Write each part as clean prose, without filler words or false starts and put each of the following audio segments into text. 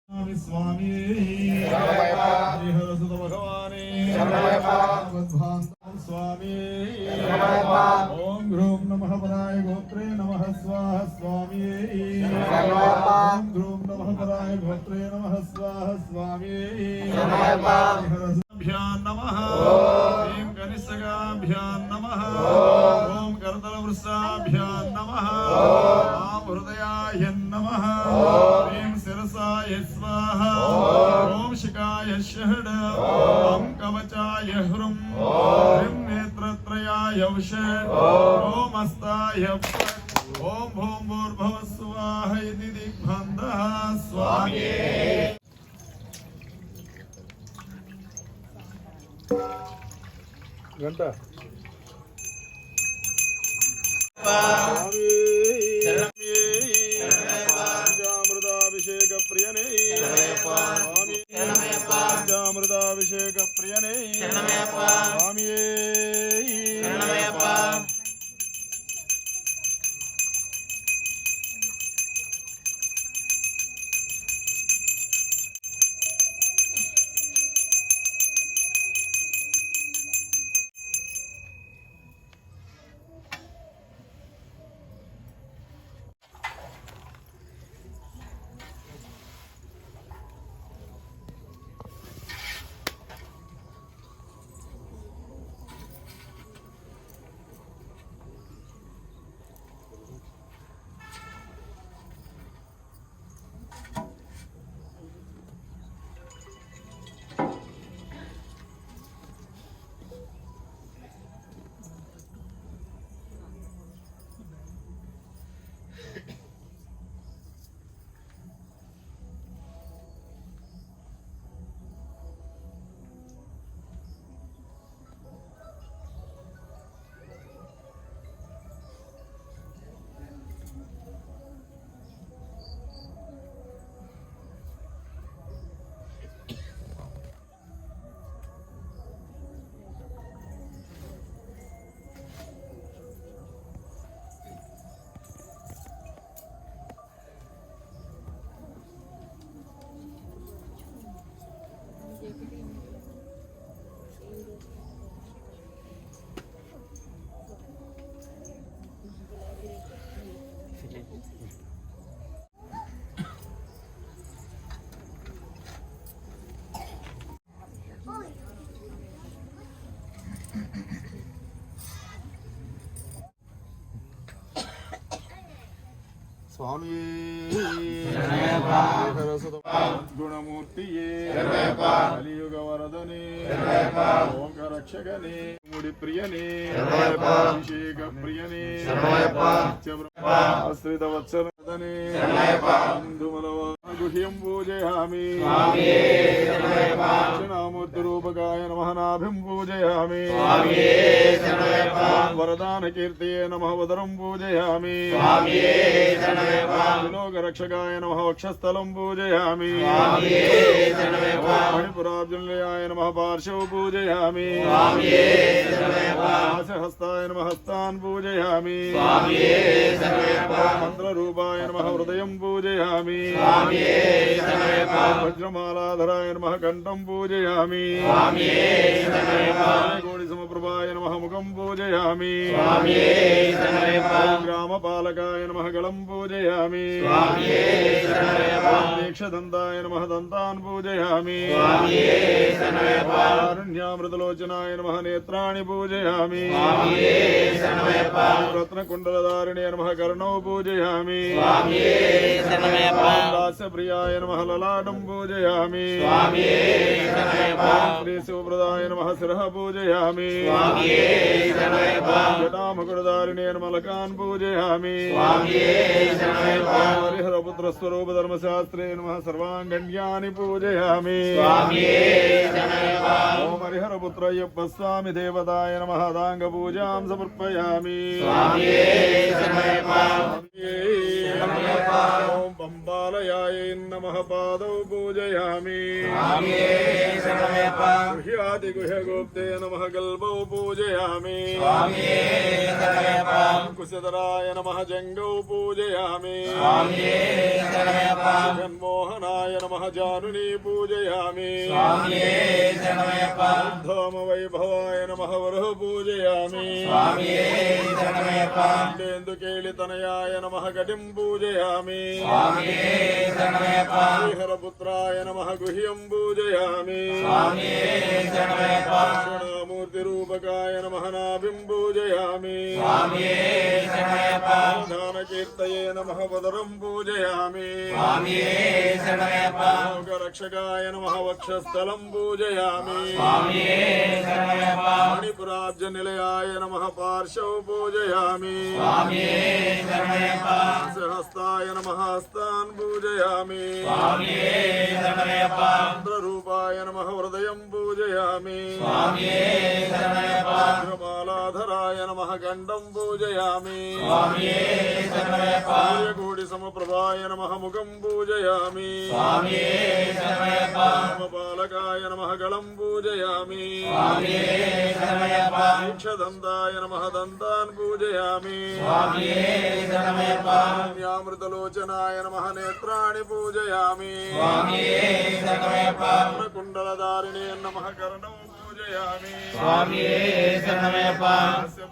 स्वामी हरिहर सुत भगवाने स्वामी ओम ध्रुव नमः पराय गोत्रे नमः स्वाहा स्वामी ओम ध्रुव नमः पराय गोत्रे नमः स्वाहा स्वामी हरिहर नमः ओम कनिष्ठगाभ्यां नमः ओम करतलवृषाभ्यां नमः ओम हृदयाय नमः ओम शिरसाय स्वाहा ओम शिखाय षड् ओम कवचाय ह्रुं ह्रीं नेत्रत्रयाय वषट् ओम हस्ताय फट् ओम भूम भूर्भुवः स्वाहा इति दिग्बन्धः स्वामी घंटा पंचामृताभिषेक प्रियने पंचामृताभिषेक प्रियने स्वामी स्वामी गुणमूर्तिये कलियुग वरदने ओंकार रक्षकने मुड़ी प्रियने अभिषेक प्रियने आश्रित वत्सरदने हिंदुमलव गुह्यं पूजयामि दक्षिणामूर्तिरूपकाय नमः नाभिं पूजयामि वरदान कीर्तये नमः वदरं पूजयामि लोकरक्षकाय नमः वक्षस्थलं पूजयामि मणिपुराब्जनिलयाय नमः पार्श्वं पूजयामि हस्ताय नमः हस्तान् पूजयामि मंत्ररूपाय नमः हृदयं पूजयामि वज्रमालाधराय नमः कंठं पूजयामि कोटिसमप्रभाय नमः मुखं पूजयामि ग्रामपालकाय नमः गलं पूजयामि दीक्षदन्ताय नमः दन्तान् पूजयामि कारुण्यामृतलोचनाय नमः नेत्राणि पूजयामि रत्नकुण्डलधारिणे नमः कर्णौ पूजयामि दास्यप्रियाय नमः ललाटं पूजयामि श्रीशिवप्रदाय नमः शिरः पूजयामि जटामकुटधारिणे नमः लकान् पूजयामि हरिहरपुत्रस्वरूप धर्मशास्त्रे नमः सर्वाङ्गण्यानि पूजयामि ओम हरिहरपुत्रय्यप्प स्वामी देवताय नमः दाङ्गपूजां समर्पयामि ओम पंबालयाय नमः पादौ पूजयामि गुह्यादिगुह्यगुप्ते नमः कल्पौ पूजयामि कुशधराय नमः जङ्गौ पूजयामि जन्मोहनाय नमः जानुनी पूजयामि वैभवाय नमः वरुह पूजयामि केन्दुकेलितनयाय नमः कटिं पूजयामि हरपुत्राय नमः गुह्यं पूजयामि मूर्तिरूपकाय नमः नाभिं पूजयामि कीर्तये नमः पदरं पूजयामि लोकरक्षकाय नमः वक्षस्थलं पूजयामि मणिपुराब्जनिलयाय नमः पार्श्वौ पूजयामि सहस्ताय नमः हस्तान् पूजयामि चन्द्ररूपाय नमः हृदयं पूजयामि मालाधराय नमः गण्डं पूजयामि सूर्यकोटिसमप्रभाय नमः मुखं पूजयामि पालकाय नमः गलं पूजयामि दीक्षदन्ताय नमः दन्तान् पूजयामि अमृतलोचनाय नमः नेत्राणि पूजयामि कुण्डलधारिणे नमः कर्णौ पूजयामि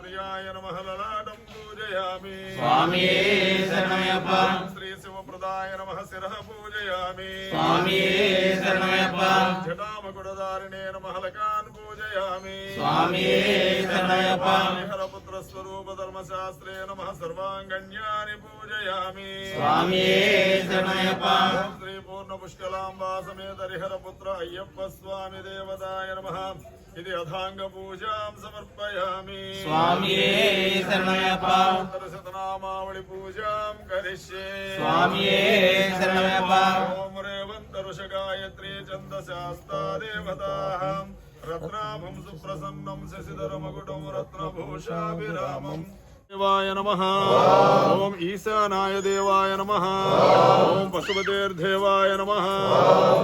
प्रियाय नमः ललाटं पूजयामि श्री शिवप्रदाय नमः शिरः पूजयामि जटामकुटधारिणे नमः लकान् पूजयामि हरिहरपुत्रस्वरूप धर्मशास्त्रे नमः सर्वाङ्गण्यानि पूजयामि श्री पूर्णपुष्कलाम्बा समेत हरिहरपुत्र अय्यप्प स्वामी देवताय नमः इति अथांग पूजां समर्पयामि शतनामावळि पूजां करिष्ये ओम रेवन्त ऋषगायत्री छन्दशास्ता देवताः रत्नाभं सुप्रसन्नं शशिधरमकुटं रत्नभूषाभिरामम् देवाय नमः ओम ईशानाय देवाय नमः ओम पशुपतेर्देवाय नमः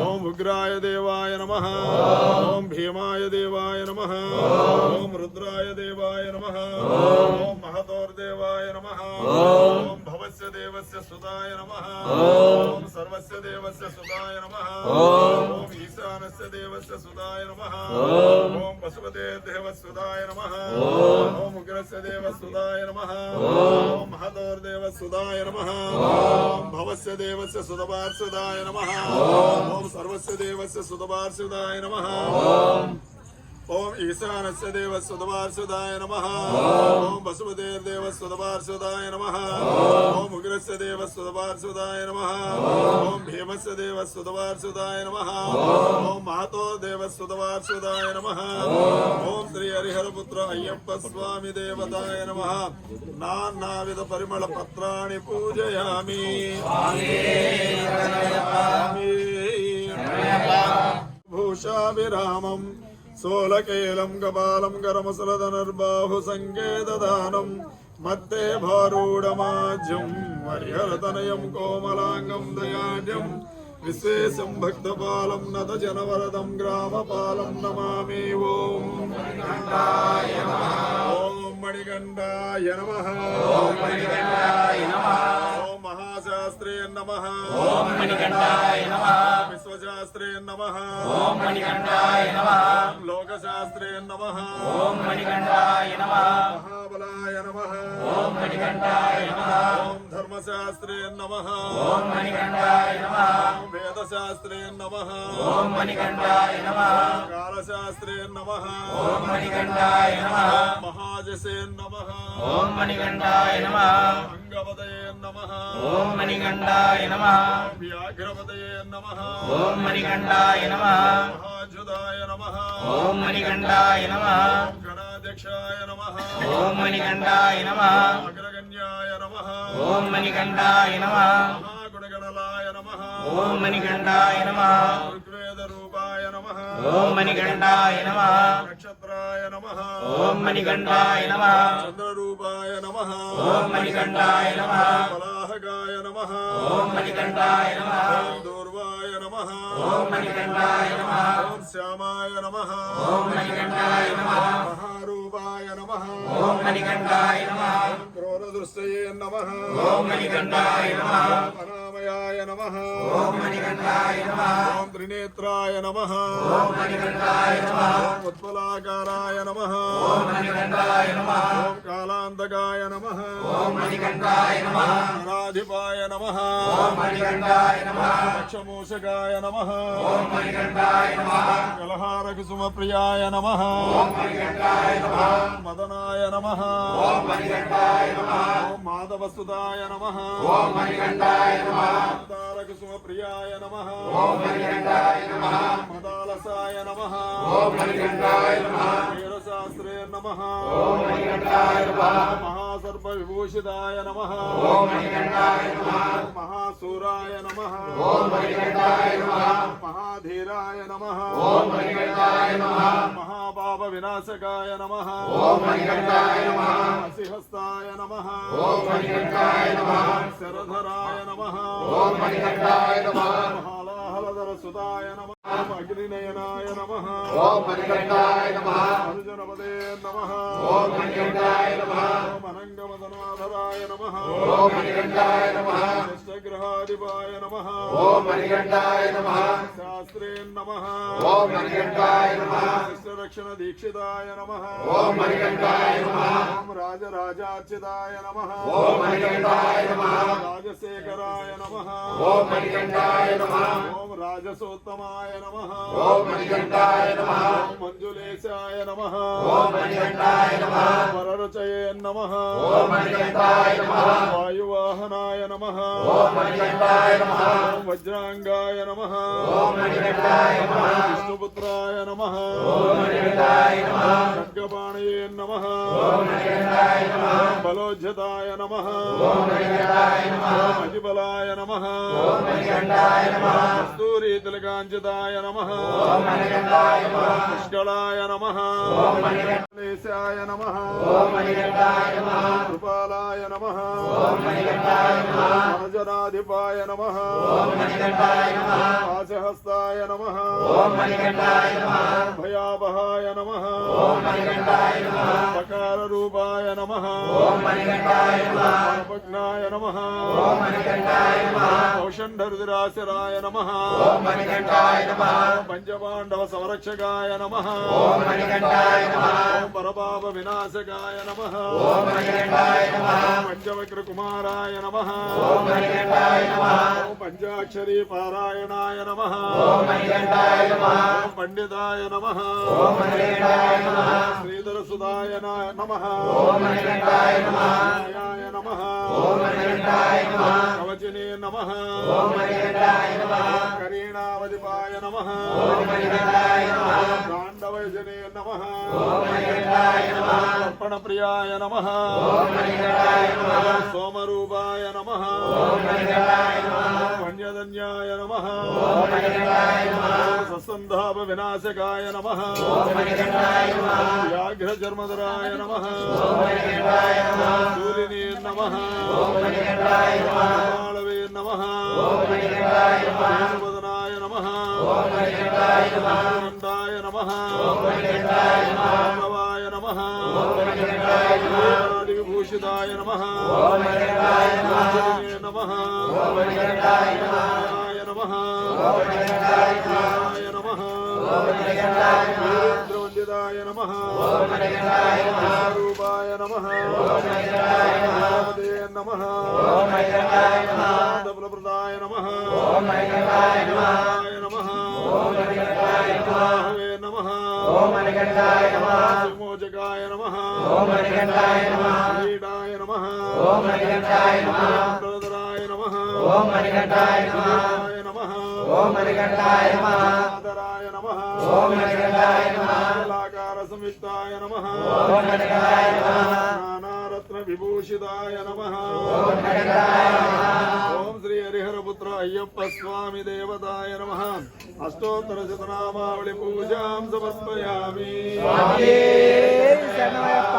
ओम उग्राय देवाय नमः ओम भीमाय देवाय नमः ओम रुद्राय देवाय नमः ओम महतोर्देवाय नमः ओम भवस्य देवस्य सुताय नमः ओम सर्वस्य देवस्य सुताय नमः ओम ईशानस्य देवस्य सुताय नमः ओम पशुपतेर्देवस्य सुताय नमः ओम उग्रस्य देवस्य सुताय नमः ओम महतोर्देव सुदाय नमः ओम भवस्य देवस्य सुतपार्षदाय नमः ओम सर्वस्य देवस्य सुतपार्षदाय नमः ओम ईशानस्य देवस्य सुतपार्षदाय नमः ओम वसुदेवस्य सुतपार्षदाय नमः ओम उग्रस्य देवस्य सुतपार्षदाय नमः ओम भीमस्य देवस्य सुतपार्षदाय नमः ओम महतो देवस्य सुतपार्षदाय नमः ओम श्री हरिहरपुत्र अय्यप्प स्वामी देवताय नमः नानाविध परिमल पत्राणि पूजयामि भूषाभिरामम् सोलकेलं कपालं करमसलधनुर्बाहु सङ्केतदानं मत्ते भारूढमाज्यं हरिहरतनयं कोमलाङ्गं दयाढ्यं विशेषं भक्तपालं नतजनवरदं ग्रामपालं नमामि ॐ मणिकण्ठाय नमः ॐ महाशास्त्रे नमः ॐ मणिकण्ठाय नमः विश्वशास्त्रे नमः ॐ मणिकण्ठाय नमः लोकशास्त्रे नमः ॐ मणिकण्ठाय नमः महाबलाय नमः ॐ मणिकण्ठाय नमः ॐ धर्मशास्त्रे नमः ॐ मणिकण्ठाय नमः वेदशास्त्रे नमः ॐ मणिकण्ठाय नमः कालशास्त्रे नमः ॐ मणिकण्ठाय नमः महाजसे नमः ॐ मणिकण्ठाय नमः अंगपतये नमः ॐ मणिकण्ठाय नमः व्याघ्रपतये नमः ॐ मणिकण्ठाय नमः महाजुदाय नमः ॐ मणिकण्ठाय नमः गणाध्यक्षाय नमः ॐ मणिकण्ठाय नमः अग्रगण्याय नमः ॐ मणिकण्ठाय नमः महागुणगणलाय नमः ॐ मणिकण्ठाय नमः ऋग्वेदरूपाय नमः ॐ मणिकण्ठाय नमः नक्षत्राय नमः ॐ मणिकण्ठाय नमः चन्द्ररूपाय नमः ॐ मणिकण्ठाय नमः वलाहकाय नमः ॐ मणिकण्ठाय नमः दूर्वाय नमः ॐ ఓం మణికంఠాయ నమః ఓం శ్యామాయ నమః ఓం మణికంఠాయ నమః మహారూపాయ నమః ఓం మణికంఠాయ నమః ఓం క్రోధదృష్టయే నమః ఓం మణికంఠాయ నమః ఓం అనామయాయ నమః ఓం మణికంఠాయ నమః ఓం త్రినేత్రాయ నమః ఓం మణికంఠాయ నమః ఓం ఉత్పలాకారాయ నమః ఓం మణికంఠాయ నమః ఓం కాలాంతకాయ నమః ఓం మణికంఠాయ నమః నరాధిపాయ నమః ఓం మణికంఠాయ నమః లక్షమూషకాయ నమః ఓం మణికంఠాయ నమః కలహారకుసుమప్రియాయ నమః ఓం మణికంఠాయ నమః మదనాయ నమః ఓం మణికంఠాయ నమః ఓం మాధవసుదాయ నమః ఓం మణికంఠాయ నమః తారకుసుమప్రియాయ నమః ఓం మణికంఠాయ నమః మదాలసాయ నమః ఓం మణికంఠాయ నమః వీరశాస్త్రే నమః ఓం మణికంఠాయ నమః మహాసర్పవిభూషితాయ నమః ఓం మణికంఠాయ నమః మహాసూరాయ నమః ఓం మణికంఠాయ నమః మహాధీరాయ నమః ఓం మణికంఠాయ నమః మహాపాప వినాశకాయ నమః ఓం మణికంఠాయ నమః హసిహస్తాయ నమః ఓం మణికంఠాయ నమః శరధరాయ నమః ఓం మణికంఠాయ నమః మహాలాహలధర సుతాయ నమః అగ్నినయనాయ నమః ఓం మణికంఠాయ నమః అర్జునపదే నమః ఓం మణికంఠాయ నమః ఓం అనంగమదనాధరాయ నమః ఓం మణికంఠాయ నమః అష్టగ్రహాధిపాయ నమః ఓం మణికంఠాయ నమః శాస్త్రే నమః ఓం మణికంఠాయ నమః రక్షణ దీక్షితాయ నమః ఓం మణికంఠాయ నమః ఓం రాజరాజార్చితాయ నమః ఓం మణికంఠాయ నమః రాజశేఖరాయ నమః ఓం మణికంఠాయ నమః ఓం రాజసోత్తమాయ నమః ఓం మణికంఠాయ నమః ఓం మంజులేశాయ నమః ఓం మణికంఠాయ నమః వరరుచయే నమః ఓం మణికంఠాయ నమః వాయువాహనాయ నమః ఓం మణికంఠాయ నమః ఓం వజ్రాంగాయ నమః ఓం మణికంఠాయ నమః విష్ణుపుత్రాయ నమః ఓం మణికంఠాయ నమః ఖడ్గపాణయే నమః ఓం మణికంఠాయ నమః బలోజ్జతాయ నమః ఓం మణికంఠాయ నమః అజిబలాయ నమః ఓం మణికంఠాయ నమః కస్తూరి తిలకాంచితాయ నమః ఓం మణికంఠాయ నమః పుష్కళాయ నమః ఓం మణికంఠాయ లేశాయ నమః ఓం మణికంఠాయ నమః కృపాలాయ నమః ఓం మణికంఠాయ నమః మనజనాధిపాయ నమః ఓం మణికంఠాయ నమః పాశహస్తాయ నమః ఓం మణికంఠాయ నమః భయావహాయ నమః ఓం మణికంఠాయ నమః సకార రూపాయ నమః ఓం మణికంఠాయ నమః పాపజ్ఞాయ నమః ఓం మణికంఠాయ నమః కౌషండరుదిరాశరాయ నమః ఓం మణికంఠాయ నమః పంచపాండవ సంరక్షకాయ నమః ఓం మణికంఠాయ నమః ఓం పరపాప వినాశకాయ నమః ఓం మణికంఠాయ నమః పంచవక్ర కుమారాయ నమః ఓం మణికంఠాయ నమః ఓం పంచాక్షరీ పారాయణాయ నమః ఓం మణికంఠాయ నమః ఓం పండితాయ నమః ఓం మణికంఠాయ నమః శ్రీధర సుధాయ నమః ఓం మణికంఠాయ నమః న్యాయాయ నమః ఓం మణికంఠాయ నమః కవచినే నమః ఓం మణికంఠాయ నమః కరీణావధిపాయ నమః ఓం మణికంఠాయ నమః గాండవజనే నమః ఓం మణికంఠాయ నమః అర్పణప్రియాయ నమః ఓం మణికంఠాయ నమః సోమరూపాయ నమః ఓం మణికంఠాయ నమః వన్యధన్యాయ నమః ఓం మణికంఠాయ నమః ససంధాప వినాశకాయ నమః ఓం మణికంఠాయ నమః వ్యాఘ్రచర్మధరాయ నమః ఓం మణికంఠాయ నమః సూర్యనే నమః ఓం మణికంఠాయ నమః బాళవే నమః ఓం మణికంఠాయ నమః వేణువదనాయ నమః ఓం మణికంఠాయ నమః ఆనందాయ నమః ఓం మణికంఠాయ నమః మాధవాయ నమః ఓం మణికంఠాయ నమః విభూషితాయ నమః ఓం మణికంఠాయ నమః నమః ఓం మణికంఠాయ నమః నమః ఓం మణికంఠాయ నమః నమః ఓం మణికంఠాయ నమః ద్రవందితాయ నమః ఓం మణికంఠాయ నమః రూపాయ నమః ఓం మణికంఠాయ నమః నమః ఓం మణికంఠాయ నమః దబలప్రదాయ నమః ఓం మణికంఠాయ నమః నమః ఓం మణికంఠాయ నమః నమః ఓం మణికంఠాయ నమః విమోచకాయ నమః ఓం మణికంఠాయ నమః క్రీడాయ నమః ఓం మణికంఠాయ నమః ప్రదరాయ నమః ఓం మణికంఠాయ నమః నమః ఓం మణికంఠాయ నమః ఆదరాయ నమః ఓం మణికంఠాయ నమః కళాకార సంయుక్తాయ నమః ఓం మణికంఠాయ నమః నానారత్న విభూషితాయ నమః ఓం మణికంఠాయ నమః ఓం శ్రీ హరిహరపుత్ర అయ్యప్ప స్వామి దేవతాయ నమః అష్టోత్తర శతనామావళి పూజాం సమర్పయామి స్వామియే శరణమయ్యప్ప.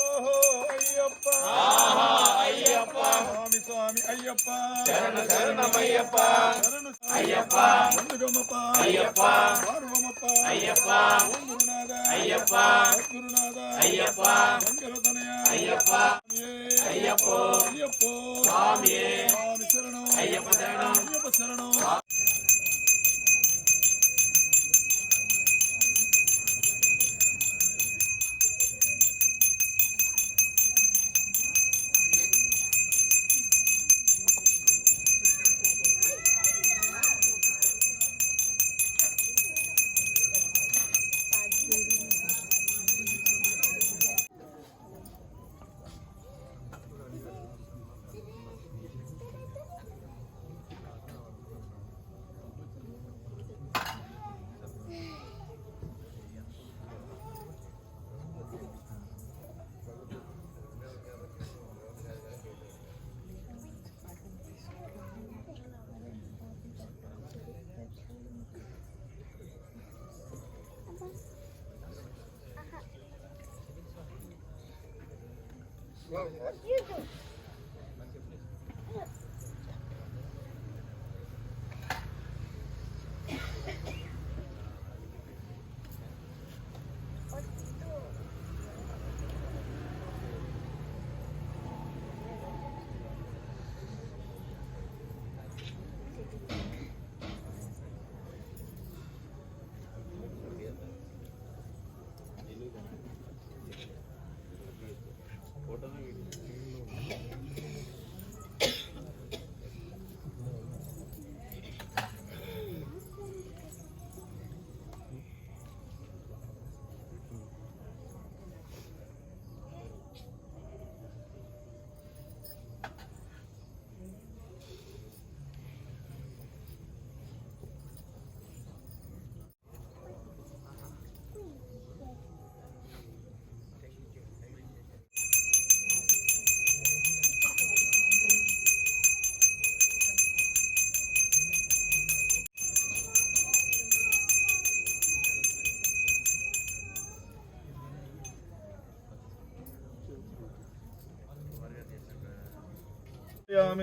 అయ్యప్ప శరణు శరణమయ్యప్ప శరణు అయ్యప్ప ముందుగమప్ప అయ్యప్ప పార్వమప్ప అయ్యప్ప ఓం గురునాథ అయ్యప్ప సద్గురునాథ అయ్యప్ప శంకరతనయ అయ్యప్ప అయ్యప్పో అయ్యప్పో స్వామియే స్వామి శరణం అయ్యప్ప శరణం అయ్యప్ప శరణం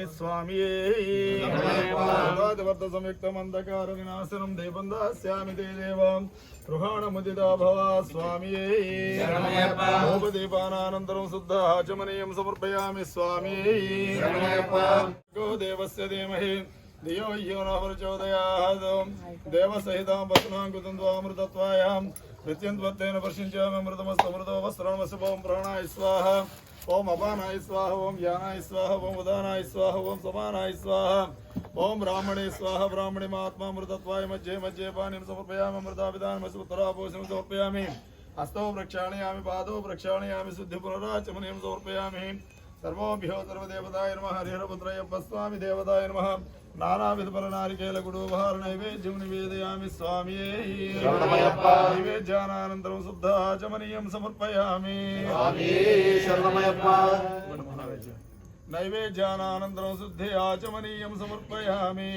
स्वामिये संयुक्तमंधकार विनाशनम देवं दास्यामि ते देवं गृहाणमुदिता भव स्वामिये धूपदीपानानन्तरं शुद्ध आचमनीयं समर्पयामि स्वामिये गो देवस्य धीमहि धियो यो न प्रचोदयात् देवसहितां वसुनां कुतन्द्वामृतत्वायां नित्यन्त्वत्तेन वर्षिञ्चामि अमृतमस्तमृतो वस्त्रणमशुभं प्राणाय स्वाहा ओम अपानाय स्वाहा ओम ज्ञानाय स्वाहा ओम उदानाय स्वाहा ओम समानाय स्वाहा ओम ब्राह्मणे स्वाहा ब्राह्मणे महात्मामृतत्वाय मध्ये मध्ये पानीं समर्पयामि अमृताभिधानमसुतरापोषणं समर्पयामि हस्तौ प्रक्षालयामि पादौ प्रक्षालयामि शुद्धिपुनराचमनीं समर्पयामि सर्वोभ्यो सर्वदेवताय नमः हरिहरपुत्रायप्प स्वामी देवताय नमः नानाविधफलनारिकेलगुडोपहार नैवेद्यं निवेदयामि स्वामिये नैवेद्यानानन्तरं शुद्धाचमनीयं समर्पयामि नैवेद्यानानन्तरं शुद्धे आचमनीयं समर्पयामि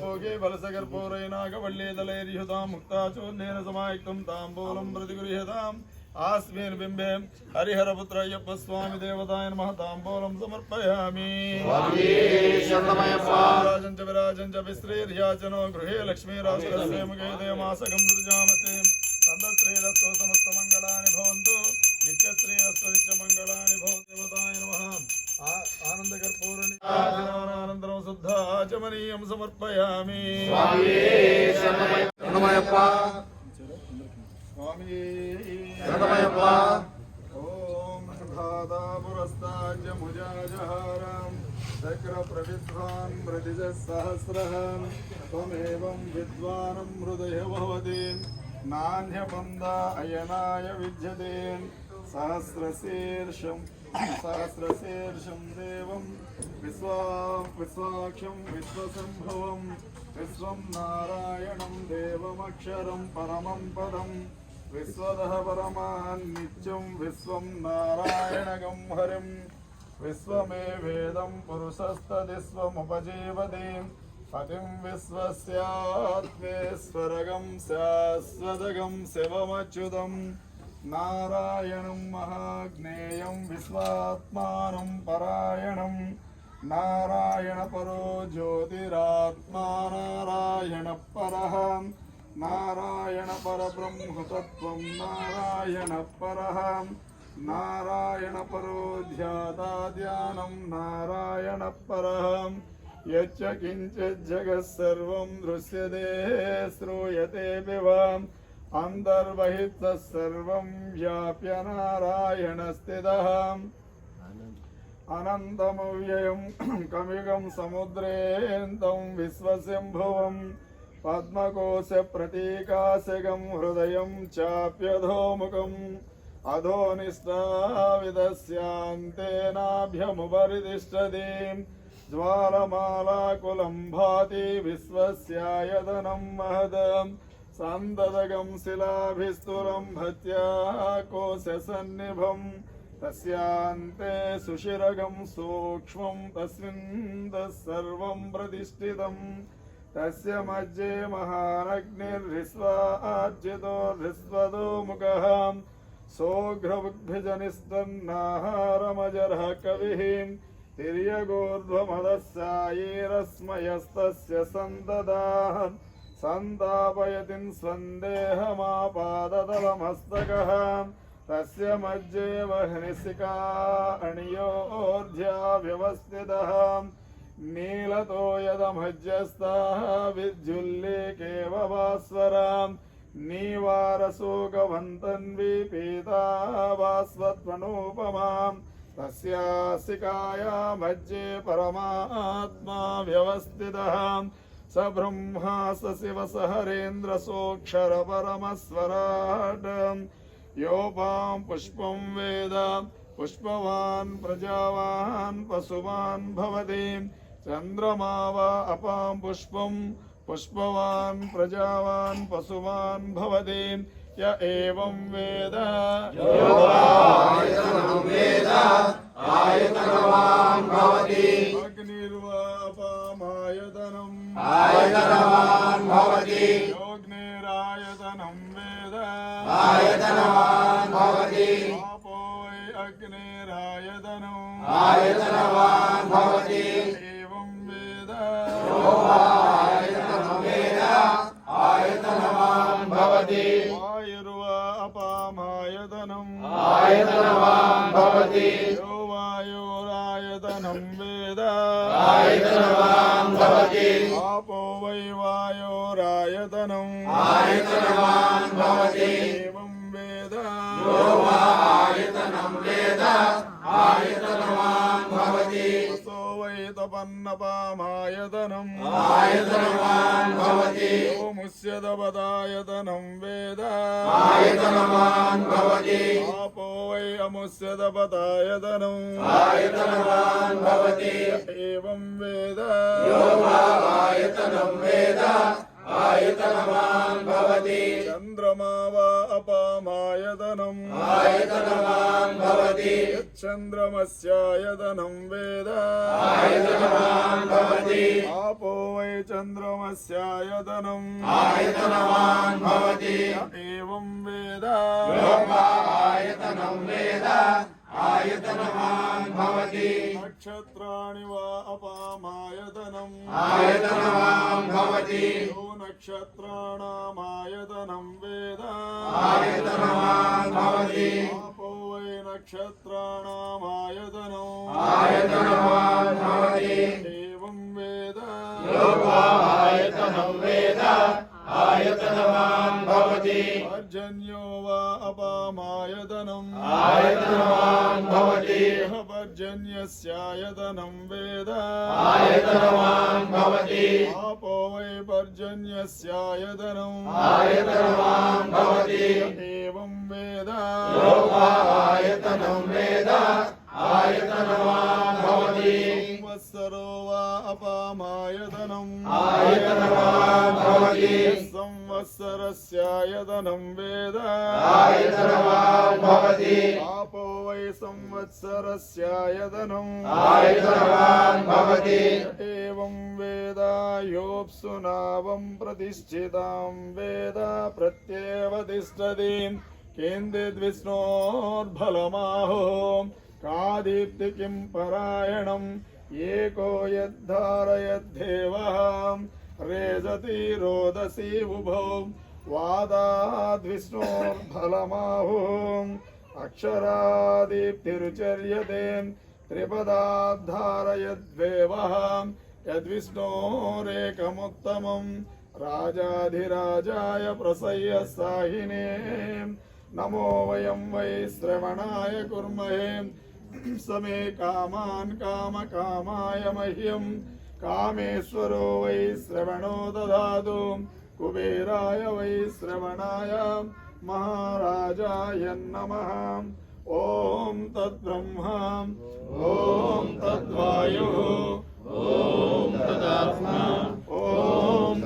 भोगे बलसगर्भोरैनागवल्लीदलैर्युतां मुक्ताचूर्णेन समायुक्तं ताम्बूलं प्रतिगृह्यताम् आस्मिन् बिम्बे हरिहरपुत्रायप्प स्वामी देवताय नमः ताम्बूलं समर्पयामि राजं च विराजं च विश्रीर्याचनो गृहे लक्ष्मीराजस्य मुखे देवमासकं दृजामसे तदश्रीरस्तु समस्तमङ्गलानि भवन्तु नित्यश्रीरस्तु नित्यमङ्गलानि भवन्तु देवताय नमः आनन्दकर्पूरनिराजनानन्तरं शुद्धाचमनीयं समर्पयामि ओम धातापुरस्ताज्य मुजाजहारं चक्रप्रविद्वान् मृदिजसहस्रहं त्वमेवं विद्वानं हृदय भवति नान्यपन्दा अयनाय विद्यते सहस्रशीर्षं देवं विश्वाक्षं विश्वसंभवं विश्वं नारायणं देवमक्षरं परमं पदं विश्वतः परमान्नित्यं विश्वं नारायणगं हरिं विश्वमेवेदं पुरुषस्तदिस्वमुपजीवति पतिं विश्वस्यात्मेश्वरगं शाश्वतगं शिवमच्युतं नारायणं महाज्ञेयं विश्वात्मानं परायणं नारायणपरो ज्योतिरात्मा नारायणपरः नारायणपरब्रह्मतत्त्वं नारायणपरः नारायणपरो ध्याता ध्यानं नारायणपरः यच्च किञ्चित् जगत्सर्वं दृश्यते श्रूयते विवाम् अन्तर्बहिः सर्वं व्याप्य नारायणस्थितः अनन्तमव्ययं कमिगं समुद्रेऽन्तं विश्वशम्भुवं पद्मकोशप्रतीकाशकं हृदयं चाप्यधोमुखम् अधोनिष्ठाविदस्यान्तेनाभ्यमुपरि तिष्ठति ज्वालमालाकुलं भाति विश्वस्यायतनं महदम् सन्ददगं शिलाभिस्तुलं भत्या कोशसन्निभं तस्यान्ते सुशिरगं सूक्ष्मं तस्मिन् तत्सर्वं प्रतिष्ठितं तस्य मध्ये महानग्निर्हिस्वार्जितो हृस्वतो मुखः सोऽघ्रभुग्भिजनिस्तन्नाहारमजरः कविः तिर्यगोर्ध्वमदस्यायैरस्मयस्तस्य सन्तदाः सन्तापयतिं स्वन्देहमापादतलमस्तकः तस्य मध्ये वह्निशिखा अणियोर्ध्या व्यवस्थितः नीलतो यदमध्यस्थः विद्युल्लेकेव भास्वरां नीवारशोकवन्तन्वी पीताभास्वत्वनूपमां तस्या शिखाया मध्ये परमात्मा व्यवस्थितः स ब्रह्मा स शिव स हरेन्द्रसोऽक्षर परमस्वराट् योपां पुष्पं वेद पुष्पवान् प्रजावान् पशुवान् भवति चन्द्रमा वा अपां पुष्पं पुष्पवान् प्रजावान् पशुवान् भवति य एवं वेद आयतनवान् भवति अग्निर्वा अपामायतनम् आयतनवान् भवति योऽग्निरायतनं वेद आयतनवान् भवति आपो वै अग्निरायतनम् आयतनवान् भवति एवं वेद आयतनं वेद आयतनवान् भवति वायुर्वा अपामायतनम् आयतनवान् भवति यो वायुरायतनं वेद आयतनवान् भवति आपो वै वायोरायतनम् आयतनवान् भवति एवं वेद यो आयतनं वेद आयतनवान् भवति असो वै तपन्नपामायतनम् आयतनवान् भवति यो मुष्यदपदायतनं वेद आयतनवान् भवति आपो वै अमुष्यदपदायतनम् आयतनवान् भवति एवं वेद यो आयतनं वेद आयतनवान् भवति चन्द्रमा वा अपामायतनम् आयतनवान् भवति चन्द्रमस्यायतनं वेद आयतनवान् भवति आपो वै चन्द्रमस्यायतनम् आयतनवान् भवति एवं वेद आयतनं वेद आयतनवान् भवति नक्षत्राणि वा अपामायतनम् आयतनवान् भवति यो नक्षत्राणामायतनं वेद आयतनवान् भवति आपो वै नक्षत्राणामायतनम् आयतनवान् भवति एवं वेद यो आयतनं वेद आयतनवान् भवति पर्जन्यो वा अपामायतनम् आयतनवान् भवति पर्जन्यस्यायतनं वेद आयतनवान् भवति आपो वै पर्जन्यस्यायतनम् आयतनवान् भवति एवं वेद यो आयतनं वेद आयतनवान् भवति संवत्सरो वा अपामायतनम् आयतनवान् भवति संवत्सरस्यायतनं वेद आयतनवान् भवति आपो वै संवत्सरस्यायतनम् आयतनवान् भवति एवं वेद योऽप्सु नावं प्रतिष्ठितां वेद प्रत्येव तिष्ठति केन्द्रिद्विष्णोर्बलमाहो कादीप्ति किं परायणम् एको यद्धारयद्देवः रेजति रोदसी उभौ वादाद्विष्णोर्बलमाहो अक्षरादीप्तिरुचर्यते त्रिपदाद्धारयद्देवः यद्विष्णोरेकमुत्तमम् राजाधिराजाय प्रसह्य साहिने नमो वयं वै श्रवणाय कुर्महे समे कामान् कामकामाय मह्यं कामेश्वरो वै श्रवणो ददातु कुबेराय वै श्रवणाय महाराजाय नमः ॐ तद्ब्रह्मा ॐ तद्वायुः ॐ तदात्मा ॐ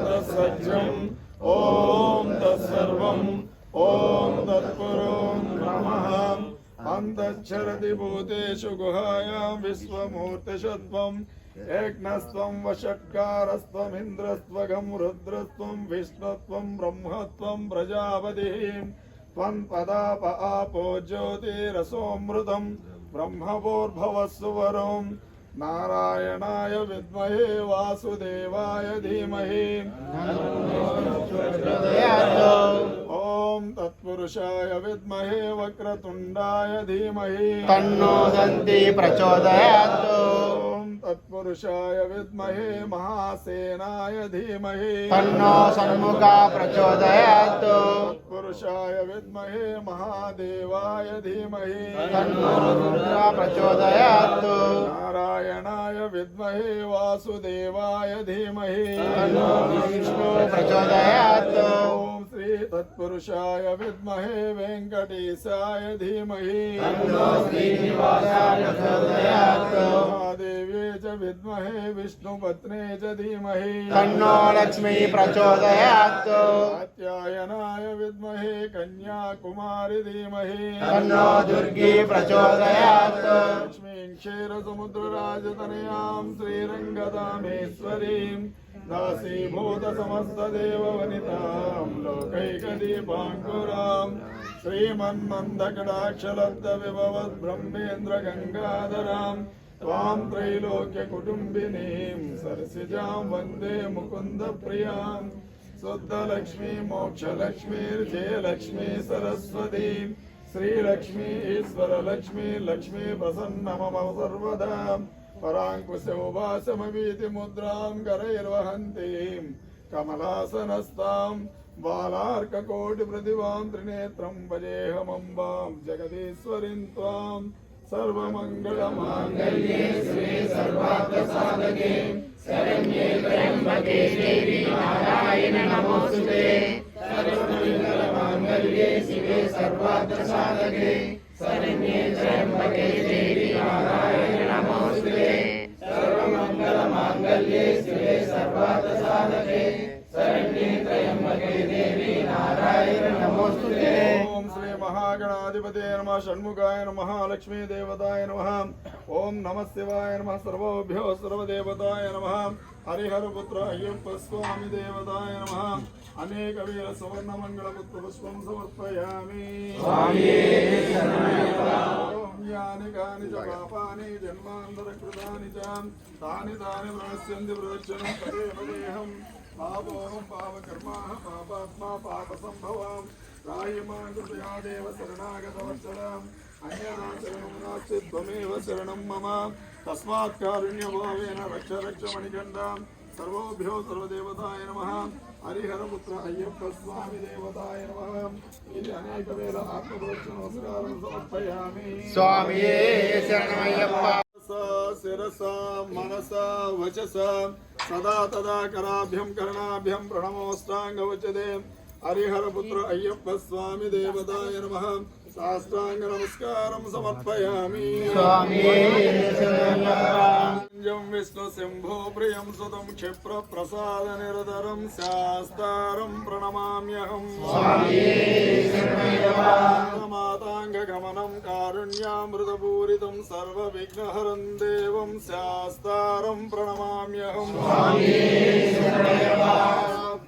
तत्सत्यम् ॐ तत्सर्वम् ॐ तत्पुरो नमः अन्तश्चरति भूतेषु गुहायां विश्वमूर्तिषत्वं यज्ञस्त्वं वषट्कारस्त्वमिन्द्रस्त्वगं रुद्रस्त्वं विष्णुत्वं ब्रह्मत्वं प्रजापतिः त्वं पदाप आपो ज्योतिरसोऽमृतं ब्रह्मभूर्भुवस्सु वरों नारायणाय विद्महे वासुदेवाय धीमहि ॐ तत्पुरुषाय विद्महे वक्रतुण्डाय धीमहि तन्नो दन्ती प्रचोदयात्। ॐ तत्पुरुषाय विद्महे महासेनाय धीमहि तन्नो षण्मुखा प्रचोदयात्। तत्पुरुषाय विद्महे महादेवाय धीमहि तन्नो रुद्रा प्रचोदयात्। नारायणाय विद्महे वासुदेवाय धीमहि तन्नो विष्णु प्रचोदयात्। ॐ श्री तत्पुरुषाय विद्महे वेंकटेशाय धीमहि तन्नो श्रीनिवासाय प्रचोदयात्। महादेव्ये च विद्महे विष्णुपत्ने च धीमहि तन्नो लक्ष्मी प्रचोदयात्। कात्यायनाय विद्महे कन्याकुमारी धीमहि तन्नो दुर्गी प्रचोदयात्। लक्ष्मीं क्षीरसमुद्रराजतनयां श्रीरङ्गदामेश्वरीं दासीभूतसमस्तदेववनितां लोकैकदीपाङ्कुरां श्रीमन्मन्दकटाक्षलब्धविभवद्ब्रह्मेन्द्रगङ्गाधरां त्वां त्रैलोक्यकुटुम्बिनीं सरसिजां वन्दे मुकुन्दप्रियां शुद्धलक्ष्मी मोक्षलक्ष्मीर्जयलक्ष्मी सरस्वती श्रीलक्ष्मी ईश्वरलक्ष्मी लक्ष्मी प्रसन्न मम सर्वदा पराङ्कुशोभासमवीति मुद्रां करैर्वहन्तीं कमलासनस्तां बालार्ककोटिप्रतिभां त्रिनेत्रं भजेऽहमम्बां जगदीश्वरीं त्वां सर्वमङ्गलमाङ्गल्ये श्री सर्वार्थसाधके शरण्ये त्र्यम्बके देवी नारायणि नमोस्तुते सर्वमङ्गलमाङ्गल्ये शिवे सर्वार्थसाधके शरण्ये त्र्यम्बके देवी नारायणि नमोस्तुते सर्वमङ्गलमाङ्गल्ये शिवे सर्वार्थसाधके शरण्ये त्र्यम्बके देवी नारायणि नमोस्तुते। ओम श्री महागणाधिपते नमः षण्मुखाय नमः लक्ष्मी देवताय नमः ओम नमः शिवाय नमः सर्वभ्यो सर्वदेवताय नमः हरिहरपुत्र अय्यप्प स्वामी देवताय नमः अनेकवीर सुवर्णमङ्गलपुत्र पुष्पं समर्पयामि स्वामिये शरणमय्यप्पा। यानि कानि च पापानि जन्मान्तरकृतानि च तानि तानि प्रणश्यन्ति प्रदक्षिणं तदेव देहं पापोऽहं पापकर्माः पापात्मा पापसम्भवां रायमां कृपया देव शरणागतवत्सलाम् अन्यथा शरणं नास्ति त्वमेव शरणं मम तस्मात् कारुण्यभावेन रक्ष रक्ष मणिकण्ठां सर्वोभ्यो सर्वदेवताय नमः हरिहरपुत्र अय्यप्प स्वामी देवताय नमः इति अनेकवेल आत्मप्रदक्षिण नमस्कारं समर्पयामि स्वामिये शरणमय्यप्पा। शिरसा मनसा वचसा सदा तदा कराभ्यं कर्णाभ्यं प्रणमोष्टाङ्गवचदे हरिहरपुत्र अय्यप्प स्वामी देवताय नमः साष्टाङ्ग नमस्कारं समर्पयामि स्वामिये शरणमय्यप्पा। पूज्यं विष्णु सिंहो प्रियं सुतं क्षिप्र प्रसाद निरतरं शास्तारं प्रणमाम्यहं मातांगगमनं कारुण्यामृतपूरितं सर्वविघ्नहरं देवं शास्तारं प्रणमाम्यहं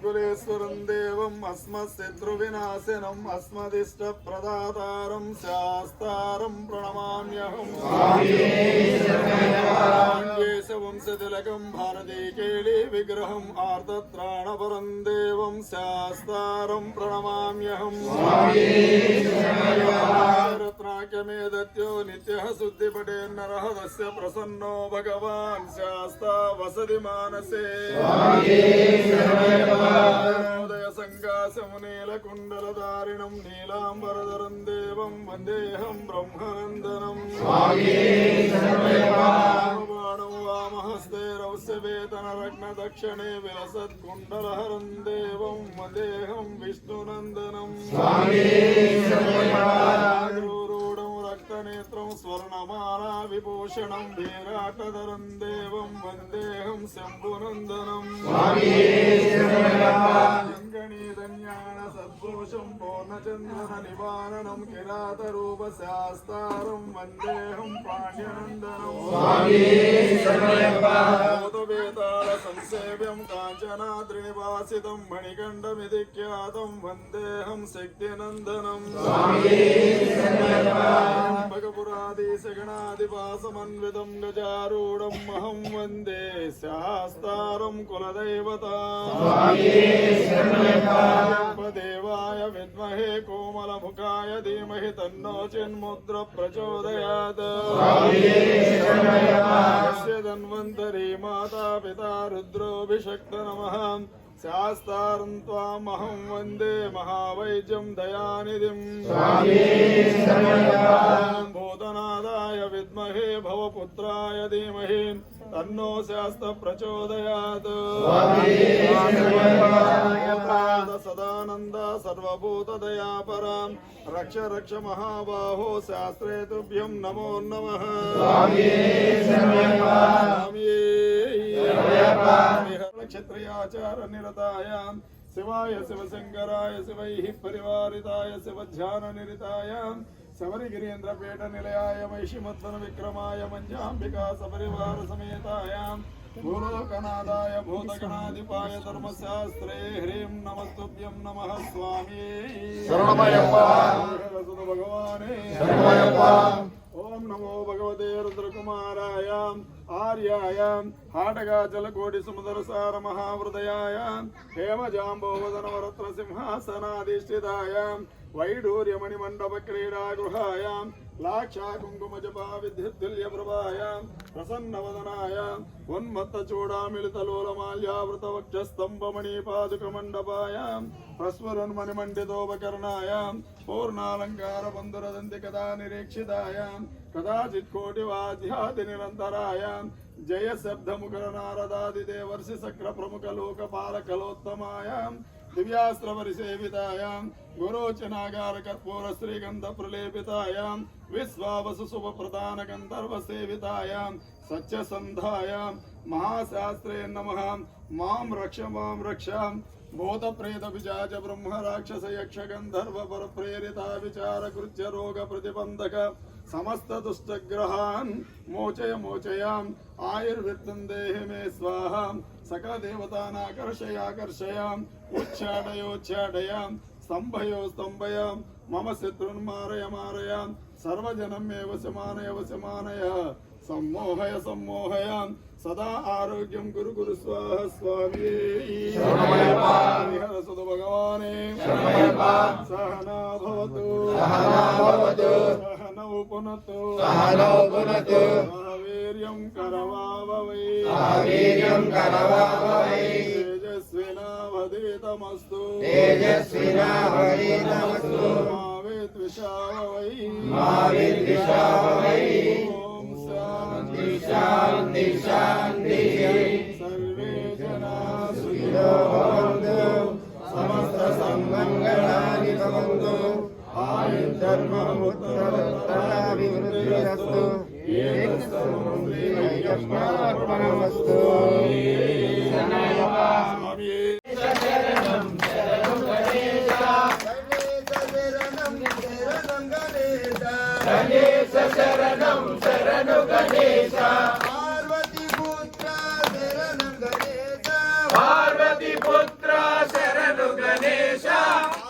कुलेश्वरं देवम् अस्मत्शत्रुविनाशनम् अस्मदिष्टप्रदातारं शास्तारं प्रणमाम्यहं वंशतिलकं भारती केली विग्रहम् आर्तत्राणपरं देवं शास्तारं प्रणमाम्यहं रत्नाक्यमेदत्यो नित्यः शुद्धिपटे नरः तस्य प्रसन्नो भगवान् शास्ता वसति मानसे उदय संगासमुनीलकुण्डलधारिणं नीलाम्बरधरं देवं वन्देऽहं ब्रह्मनन्दनम् बाणो वामहस्ते रौस्यवेतनरत्नदक्षिणे विलसत्कुण्डलहरं देवं वन्देऽहं विष्णुनन्दनम् रूढं रक्तनेत्रं स्वर्णमाला विभूषणं विराटधरं देवं वन्देऽहं शम्भुनन्दनम् गणीतज्ञान सद्भूषं पूर्णचन्द्रन निवारणं किरातरूपशास्तारं वन्देऽहं पाण्ड्यनन्दनं संसेव्यं काञ्चनाद्रिनिवासितं मणिकण्डमिति ख्यातं वन्देऽहं शक्तिनन्दनं भगपुरादिशगणादिवासमन्वितं गजारूढं अहं वन्दे शास्तारं कुलदैवताम् देवाय विद्महे कोमलमुखाय धीमहि तन्नो चिन्मुद्र प्रचोदयात् यस्य धन्वन्तरी माता पिता रुद्रोऽभिषक्त नमः शास्तारं त्वामहं वन्दे महावैद्यं दयानिधिम् भूतनादाय विद्महे भवपुत्राय धीमहि तन्नो शास्त प्रचोदयात् सदानन्द सर्वभूतदयापरां रक्ष रक्ष महाबाहो शास्त्रे तुभ्यं नमो नमः क्षत्रियाचार निरतायां शिवाय शिवशंकराय शिवैः परिवारिताय शिवध्यान निरतायां शबरिगिरीन्द्रपीठ निलयाय महिषिमद्वन विक्रमाय मञ्जाम्बिका सपरिवार समेतायां भूलोकनाथाय भूतगणाधिपाय धर्मशास्त्रे ह्रीं नमस्तुभ्यं नमः स्वामी शरणमयप्पा भगवाने ओम नमो भगवते रुद्रकुमाराय आर्याय हाटगाचलकोटि समुद्रसार महावृदयाय हेमजाम्बोवदनवरत्न सिंहासनाधिष्ठिताय वैडूर्यमणिमण्डप क्रीडागृहाय लाक्षा कुङ्कुमजपा विद्युत्तुल्यप्रभाय प्रसन्नवदनाय उन्मत्तचूडामिलितलोलमाल्यावृतवक्षस्तम्भमणिपादुकमण्डपाय प्रस्फुरन्मणिमण्डितोपकरणाय पूर्णालङ्कारबन्धुरदन्तिकदा निरीक्षिताय कदाचित् कोटिवाद्यादिनिरन्तराय जय शब्दमुखरनारदादिदेवर्षि सक्र-प्रमुखलोकपालकलोत्तमाय दिव्यास्त्रपरिसेवितायां गुरोचनागार कर्पूर श्रीगंध प्रलेपितायां विश्वावसु शुभप्रदान गंधर्व सेवितायां सत्यसंधायां महाशास्त्रे नमः मां रक्ष भूत प्रेत विजाज ब्रह्म राक्षस यक्ष गंधर्व पर प्रेरिता विचार कृत्य रोग प्रतिबंधक समस्त दुष्टग्रहान् मोचयाम आयुर्वृत्तं देहि मे स्वाहा सकल देवतानाकर्षयाम उच्चाटयोच्चाटयाम स्तंभयाम मम शत्रुन् मारय सर्वजनमेव शमानय सम्मोहय सदा आरोग्यं कुरु स्वाहा स्वामी सुत भगवाने सहना भवतु सहनौ पुनतु वीर्यं करवावहै तेजस्विनावधीतमस्तु मा विद्विषावहै ॐ शान्ति सर्वे जनाः सुखिनो भवन्तु समस्त सन्मङ्गलानि भवन्तु आयुर्धर्ममुत्तरोत्तराभिवृद्धिरस्तु కృష్ణార్పణమస్తు. స్వామియే గణేశ శరణం శరణు గణేశ. పార్వతి పుత్ర శరణం గణేశ. పార్వతి పుత్ర శరణు గణేశ. పాప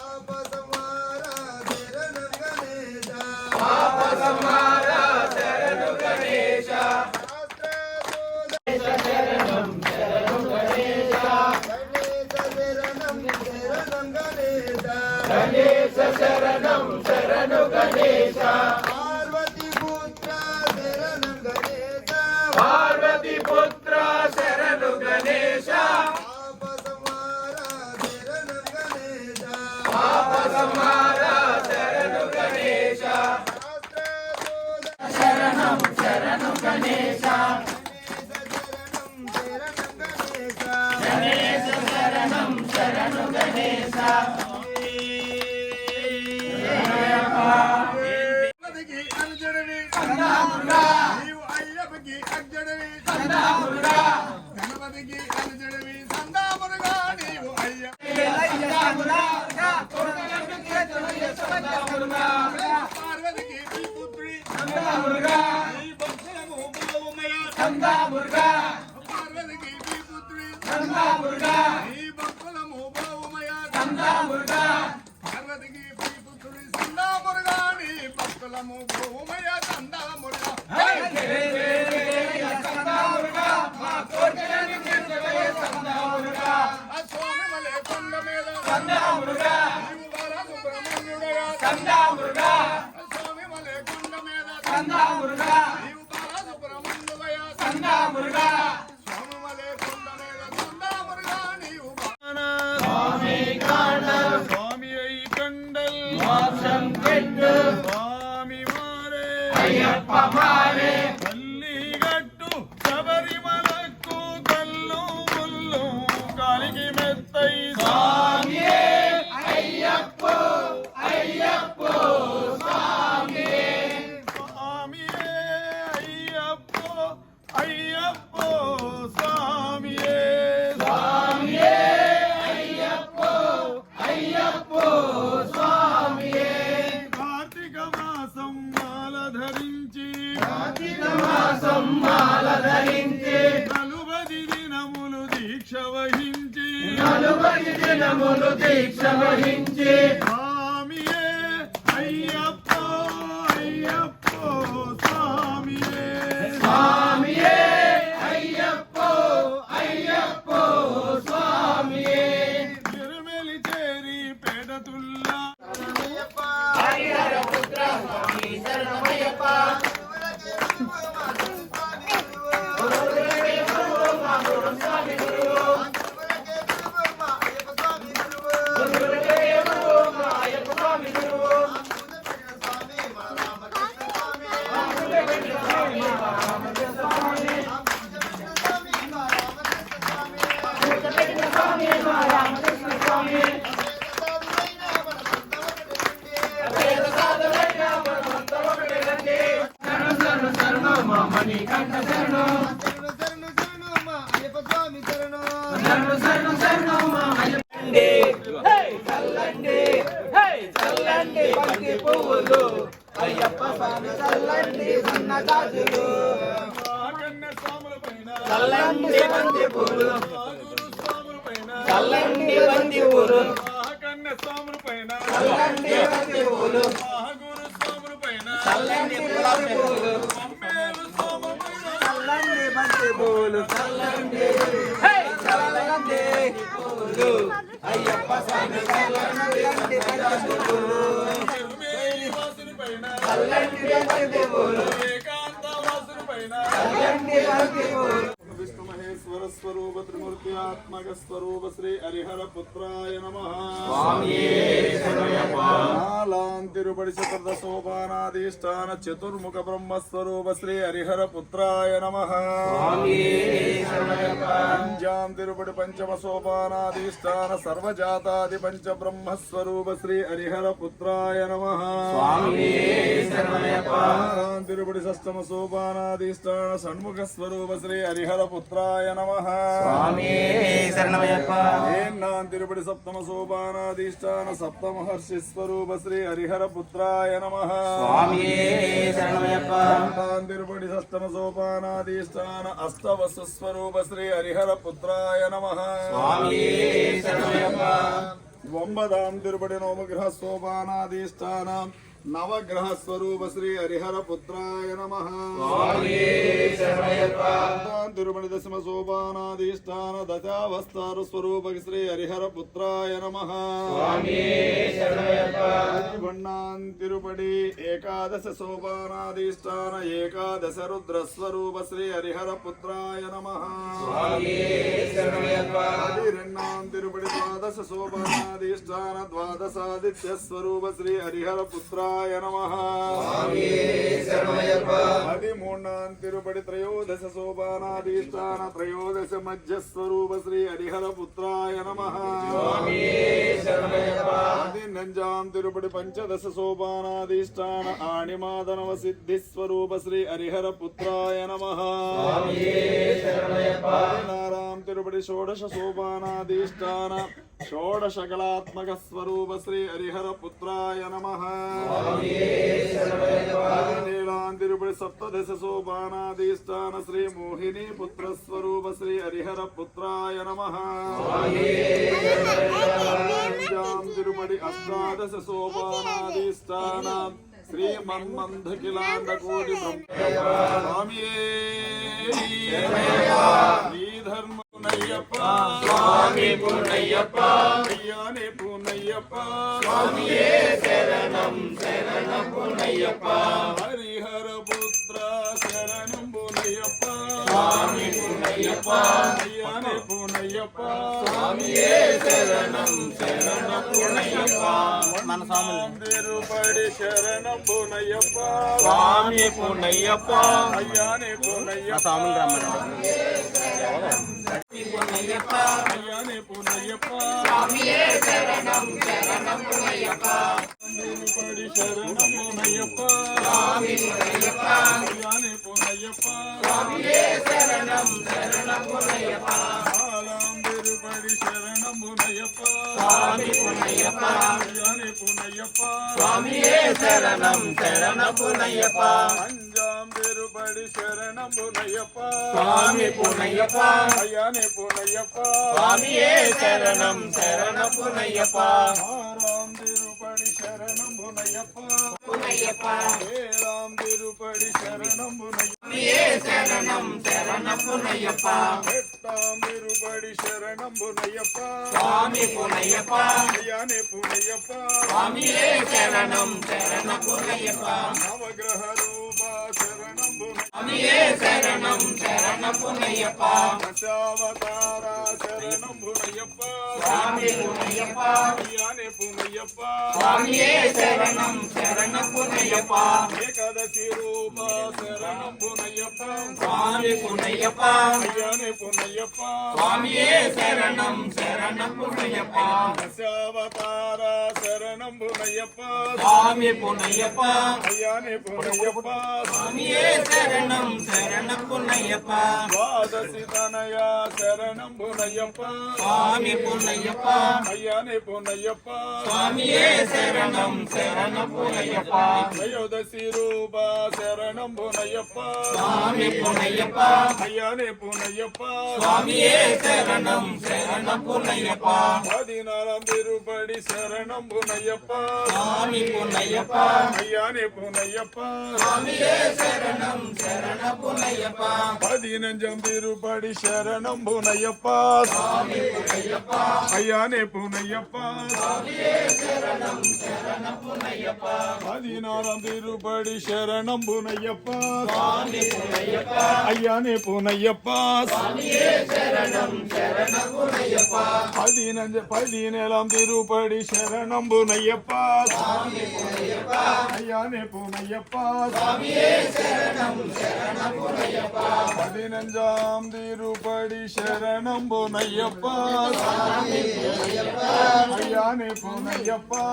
సంహార శరణం గణేశ. పాప సంహార శరణు గణేశ. శరణం శరణు గణేశ. గణేశ శరణం శరణం గణేశ. గణేశ శరణం శరణు గణేశ. పార్వతి పుత్ర శరణం గణేశ. పార్వతి పుత్ర శరణు గణేశ. పాప సంహార శరణం గణేశ. పాప సంహార శరణు గణేశ. శరణం శరణు గణేశ. గణేశ శరణం శరణు గణేశ. గణపతికి అనుజడవి నీవు అయ్యప్పకి అర్జునవి గణపతికి అనుజడవి సందామురుగా నీవు అయ్యప్ప పార్వతికి నీ పుత్రి నీ భక్తులము బావుమయ పార్వతికి నీ పుత్రి నీ భక్తులము బావుమయ పార్వతికి నీ పుత్రుడి సందామురుగా నీ భక్తులము బావుమయ సందామురుగా ఆ స్వామి మలే కొండ మీద నీవు బాలా సుబ్రహ్మణ్యుడగా ఆ స్వామి మలే కొండ మీద నీవు బాలా సుబ్రహ్మణ్యుడగా స్వామి మలే కొండ మీద సందామురుగా నీవు స్వామి అయి కండల్ స్వామి మారే అయ్యప్ప మారే. తల్లి గట్టు శబరిమలకు కల్లు ముల్లు కాలికి మెత్తై స్వామియే అయ్యప్ప అయ్యప్ప స్వామియే. స్వామియే అయ్యప్ప అయ్యప్ప స్వామియే స్వామియే అయ్యప్ప అయ్యప్ప స్వామియే. కార్తీక మాసం మాల ధరించి కార్తీక మాసం మాల ధరించి 40 దినములు దీక్ష వహించి 40 దినములు దీక్ష వహించి స్వామియే అయ్యప్ప అయ్యప్ప స్వామియే స్వామియే అయ్యప్ప అయ్యప్ప స్వామియే. తిరుమెలి చేరి పేటతుల్లా హరిహర పుత్ర స్వామి శరణమయ్యప్ప. మణికంఠ శరణు శరణు శరణు శరణు మా అయ్యప్ప. చల్లండి చల్లండి బంతి పువ్వులు అయ్యప్ప స్వామి చల్లండి సన్న గాజులు. కన్న స్వాముల పైన చల్లండి బంతి పువ్వులు గురు స్వాముల పైన చల్లండి బంతి పువ్వులు కన్న స్వాముల పైన చల్లండి బంతి పువ్వులు గురు స్వాముల పైన చల్లండి బంతి పువ్వులు అమ్మేలు స్వాముల పైన చల్లండి బంతి పువ్వులు చల్లండి చల్లండి పువ్వులు అయ్యప్ప స్వామి చల్లండి బంతి పువ్వులు తిరుమేలి వాసుని పైన చల్లండి బంతి పువ్వులు ఏకాంత వాసుని పైన చల్లండి బంతి పువ్వులు విష్ణు మహేశ్వర స్వరూప త్రిమూర్త్యాత్మక స్వరూప శ్రీ హరిహర పుత్రాయ నమః. నాలాం తిరుపడి చతుర్ద సోపానాధిష్టాన చతుర్ముఖ బ్రహ్మస్వరూప శ్రీ హరిహర పుత్రాయ నమః. పంచాం తిరుపడి పంచమ సోపానాధిష్టాన సర్వజాతాది పంచ బ్రహ్మస్వరూప శ్రీ హరిహర పుత్రాయ నమః. ఆరాం తిరుపడి షష్టమ సోపానాధిష్టాన షణ్ముఖ స్వరూప శ్రీ హరిహర పుత్రాయ నమః. ఏన్నాం తిరుపడి సప్తమ సోపానాధిష్టాన సప్తమహర్షి స్వరూప శ్రీ హరిహర పుత్రాయ నమః. అష్టాం తిరుపడి షష్టమ సోపానాధిష్టాన అష్టవసు స్వరూప శ్రీ హరిహర పుత్రాయ నమః. ఒంబదాం తిరుపడి నవగ్రహ సోపానాధిష్టాన నవగ్రహ స్వరూప శ్రీ హరిహర పుత్రాయ నమః. తిరుమణి దశమ సోపానాధిష్టాన దశావస్థారు స్వరూప శ్రీ హరిహర పుత్రాయ నమః. వన్నాం తిరుపడి ఏకాదశ సోపానాధిష్టాన ఏకాదశ రుద్ర స్వరూప శ్రీ హరిహర పుత్రాయ నమః. రెండాం తిరుపడి ద్వాదశ సోపానాధిష్టాన ద్వాదశాదిత్య స్వరూప శ్రీ హరిహర పుత్రాయ నమః. మూడాం తిరుపడి త్రయోదశ సోపానాధిష్టాన త్రయోదశ మధ్య స్వరూప శ్రీ హరిహర పుత్రాయ నమః. నంజాం తిరుపడి పంచదశ సోపానాధిష్టాన ఆణిమాదనవ సిద్ధి స్వరూప శ్రీ హరిహర పుత్రాయ నమః. నారాం తిరుపడి షోడశ సోపానాధిష్టాన షోడశ కళాత్మక స్వరూప శ్రీ హరిహర పుత్రాయ నమః. నీలాం తిరుపడి సప్తదశ సోపానాధిష్టాన శ్రీ మోహిని పుత్ర స్వరూప శ్రీ హరిహర పుత్రాయ నమః. పంచాం తిరుపడి అష్టాదశ సోపానాధిష్టాన శ్రీ మన్మంధకిలాండ కోటి బ్రహ్మస్వామియే. శ్రీధర్మ పునయ్యప్ప స్వామి పునయ్యప్ప అయ్యానే పునయ్యప్ప స్వామియే శరణం శరణం పునయ్యప్ప. హరిహర పుత్ర శరణం పునయ్యప్ప స్వామి పునయ్యప్ప అయ్యానే పునయ్యప్ప స్వామియే శరణం శరణం పునయ్యప్ప. మన తిరుపడి శరణం పునయ్యప్ప స్వామి పునయ్యప్ప అయ్యానే పునయ్యప్ప అయ్యానే పునయ్యప్ప స్వామియే శరణం శరణం పునయ్యప్ప. తిరుపడి శరణం పునయ్యప్ప స్వామి పునయ్యప్ప అయ్యానే పునయ్యప్ప స్వామియే శరణం శరణం పునయ్యప్ప. తిరుపడి శరణం పునయ్యప్ప స్వామి పునయ్యప్ప అయ్యానే పునయ్యప్ప స్వామియే శరణం శరణం పునయ్యప్ప. పంచాం తిరుపడి శరణం పునయ్యప్ప స్వామి పునయ్యప్ప అయ్యానే పునయ్యప్ప స్వామియే శరణం శరణం పునయ్యప్ప. ఆరాం తిరుపడి శరణం పునయ్యప్ప పునయ్యప్ప ఏలాం తిరుపడి శరణం పునయ్యప్ప శరణం శరణం పునయ్యప్ప. ఎట్టాం తిరుపడి శరణం పునయ్యప్ప స్వామి పునయ్యప్ప అయ్యానే పునయ్యప్ప స్వామియే శరణం శరణం పునయ్యప్ప. నవగ్రహ రూప శరణం పునయ్యప్ప శరణం శరణం పునయ్యప్ప. దశావతార శరణం పునయ్యప్ప స్వామి పునయ్యప్ప అయ్యానే పునయ్యప్ప స్వామియే శరణం శరణం పునయ్యప్ప. ఏకాదశి రూప శరణం పునయ్యప్ప స్వామి పునయ్యప్ప అయ్యానే పునయ్యప్ప స్వామియే శరణం శరణం పునయ్యప్ప. దశావతార శరణం పునయ్యప్ప స్వామి పునయ్యప్ప అయ్యానే పునయ్యప్ప స్వామియే శరణం శరణం పునయ్యప్ప. ద్వాదశి తనయ శరణం పునయ్యప్ప స్వామి పునయ్యప్ప అయ్యానే పునయ్యప్ప స్వామియే శరణం శరణం పునయ్యప్ప. త్రయోదశి రూప శరణం పునయ్యప్ప స్వామి పునయ్యప్ప అయ్యానే పునయ్యప్ప స్వామియే శరణం శరణం పునయ్యప్ప. 14 తిరుపడి శరణం పునయ్యప్ప స్వామి పునయ్యప్ప అయ్యానే పునయ్యప్ప స్వామియే శరణం శరణం పునయ్యప్ప. பதினஞ்சம் திருப்படி சரணம் புனையப்பா ஐயானே புனையப்பா பதினாறாம் திருப்படி சரணம் புனையப்பா ஐயானே புனையப்பா பதினேழாம் திருப்படி சரணம் புனையப்பா ஐயானே புனையப்பா பதினஞ்சாம் திருப்படி சரணம் புனையப்பா ஐயானே புனையப்பா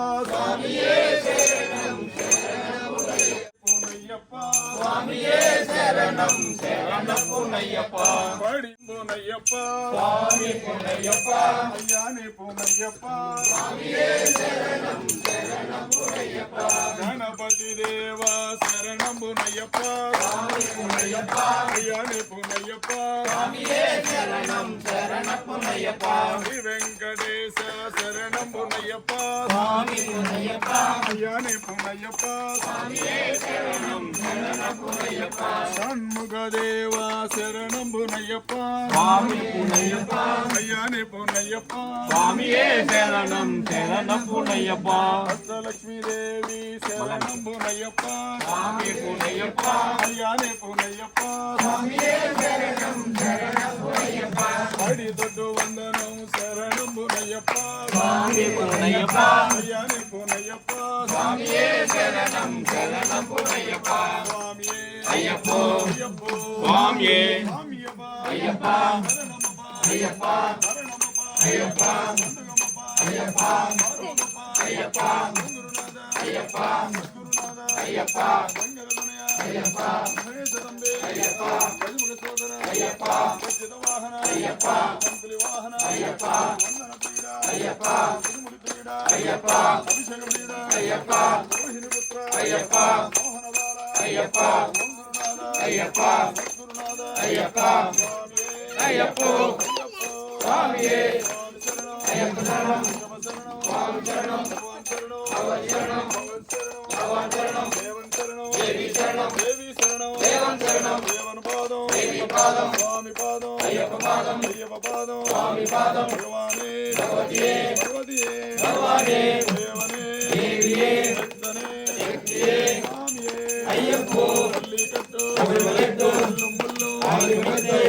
புனையப்பா சுவாமியே சரணம் சரணம் புனையப்பா படி புனையப்பா சுவாமி புனையப்பா ஐயானே புனையப்பா சுவாமியே சரணம் சரணம் புனையப்பா கணபதி தேவா சரணம் புனையப்பா சுவாமி புனையப்பா ஐயானே புனையப்பா சுவாமியே சரணம் சரணம் புனையப்பா ஸ்ரீ வெங்கடேச சரணம் புனையப்பா சுவாமி புனையப்பா ஐயானே புனையப்பா சுவாமியே சரணம் சரணம் புனையப்பா சண்முகதேவா சரணம் புனையப்பா சுவாமி புனையப்பா ஐயானே புனையப்பா சுவாமியே சரணம் சரணம் புனையப்பா அஷ்டலட்சுமி தேவி சரணம் புனையப்பா சுவாமி புனையப்பா ஐயானே புனையப்பா சுவாமியே சரணம் சரணம் புனையப்பா அடி தொட்டு வந்தனம் சரணம் புனையப்பா சுவாமி புனையப்பா ஐயானே புனையப்பா சுவாமியே சரணம் சரணம் புனையப்பா சுவாமியே ஐயப்போ ஐயப்போ சுவாமியே சாமியப்பா ஐயப்பா சரணமப்பா ஐயப்பா சரணமப்பா ஐயப்பா சந்தகமப்பா ஐயப்பா சரணமப்பா ஐயப்பா குருநாத ஐயப்பா குருநாத ஐயப்பா சங்கரதனய ஐயப்பா மகேசதம்பே ஐயப்பா கஜமுக சோதர ஐயப்பா கச்சித வாகன ஐயப்பா கம்பளி வாகன ஐயப்பா வந்தன பீட ஐயப்பா திருமுடி பீட ஐயப்பா அபிஷேக பீட ஐயப்பா ரோಹಿಣಿ புத்திர ஐயப்பா மோகனபால ஐயப்பா குருநாத ஐயப்பா குருநாத ஐயப்பா சுவாமியே ஐயப்போ ஐயப்போ சுவாமியே சுவாமி சரணம் ஐயப்ப சரணம் ஐயப்ப சரணம் சுவாமி சரணம் பகவான் சரணம் பகவன் சரணம் பகவன் சரணம் பகவான் சரணம் தேவன் சரணம் தேவி சரணம் தேவி சரணம் தேவன் சரணம் தேவன் பாதம் தேவி பாதம் சுவாமி பாதம் ஐயப்ப பாதம் ஐயப்ப பாதம் சுவாமி பாதம் பகவானே பகவதியே பகவதியே பகவானே தேவனே தேவியே சக்தனே சக்தியே சாமியே ஐயப்போ பள்ளிக்கட்டு பள்ளிக்கட்டு முள்ளும் முள்ளும் ஆதிபத்தை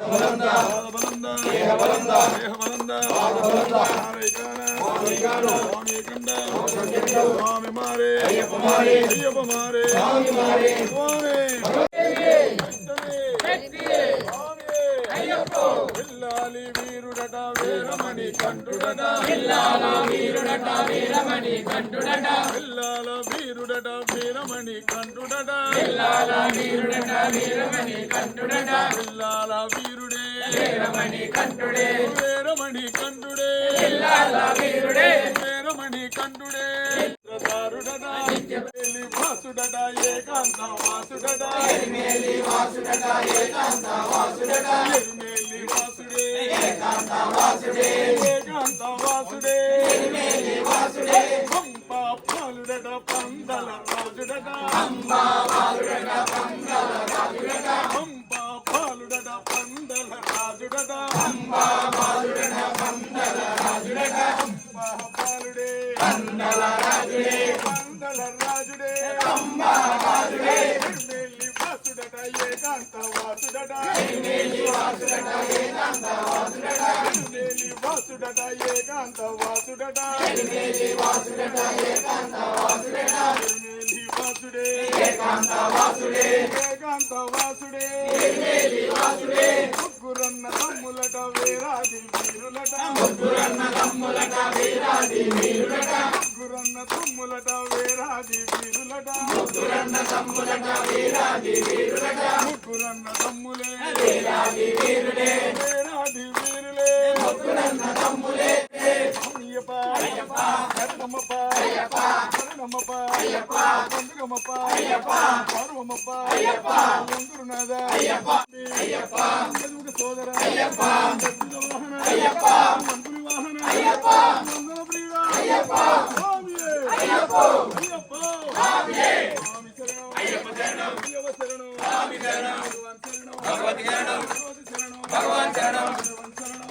பலந்த பாதபலந்த தேகபலந்த தேகபலந்த பாதபலந்த ஆரைக்கான சுவாமிகான சுவாமியை கண்ட கண்ட சுவாமி மாறே ஐயப்பமாரே ஐயப்ப மாறே சுவாமிமாரே சுவாமி தேவியே சக்தனே சக்தியே சுவாமியே ஐயப்போ ఇల్లాలి వీరుడట వీరమణి కంఠుడట ఇల్లాల వీరుడట వీరమణి కంఠుడట ఇల్లాల వీరుడట వీరమణి కంఠుడట ఇల్లాల వీరుడట వీరమణి కంఠుడట ఇల్లాల వీరుడే వీరమణి కంఠుడే వీరమణి కంఠుడే ఇల్లాల వీరుడే వీరమణి కంఠుడే దారుడట ఎల్లి వాసుడట ఏకాంత వాసుడట ఎరిమేలి వాసుడట ఏకాంత వాసుడట ఎరుమేలి వాసుడే ఏకాంత వాసుడే ఏకాంత వాసుడే ఎరిమేలి వాసుడే పంపా పాలుడట పందల రాజుడట అంబా వాసుడట పంగల రాజుడట పంపా పాలుడట పందల రాజుడట అంబా వాసుడట పంగల రాజుడట పంపా పాలుడే పందల రాజుడే పందల రాజుడే అంబా వాసుడే ఎరుమేలి వాసుడట ఏకాంత వాసుడట ఎరిమేలి వాసుడట ఏకాంత వాసుడట ఎరుమేలి వాసుడట ఏకాంత వాసుడట ఎరిమేలి వాసుడట ఏకాంత వాసుడట ఎరుమేలి వాసుడే ఏకాంత వాసుడే ఏకాంత వాసుడే ఎరిమేలి వాసుడే ముగ్గురన్న తమ్ములట వేరాది వీరులట ముగ్గురన్న తమ్ములట వీరాది వీరుడట ముగ్గురన్న తమ్ములట వేరాది వీరులట ముగ్గురన్న తమ్ములట వీరాది వీరుడట ముగ్గురన్న తమ్ములే వీరాది వీరుడే వేరాది వీరులే ముగ్గురన్న తమ్ములే అయ్యప్ప శరణమప్ప శరణమప్ప పండుగమప్ప పర్వమప్ప వంగురునాథ గజముఖ సోదర గజముఖ వాహన మంత్రి వాహన వందన ప్రియ స్వామియే అయ్యప్ప స్వామి శరణం అయ్యప్ప శరణం భగవాన్ శరణం భగవతి శరణం భగవాన్ శరణం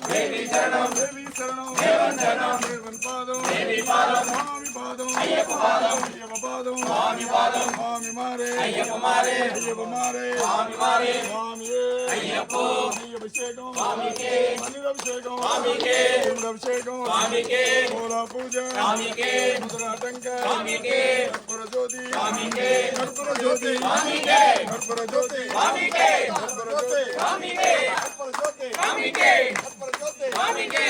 దేవి శరణం దేవి శరణం దేవన్ శరణం దేవన్ పాదం దేవి పాదం స్వామి పాదం అయ్యప్ప పాదం అయ్యప్ప పాదం స్వామి పాదం స్వామి మారే అయ్యప్ప మారే అయ్యప్ప మారే స్వామి మారే స్వామియే అయ్యప్పో అభిషేకం స్వామికే అభిషేకం స్వామికే అభిషేకం స్వామికే మూల పూజ స్వామికే ముద్రాటంక స్వామికే కర్పూర జ్యోతి స్వామికే కర్పూర జ్యోతి స్వామికే కర్పూర జ్యోతి స్వామికే కర్పూర జ్యోతి స్వామికే కర్పూర జ్యోతి స్వామికే కర్పూర జ్యోతి స్వామికే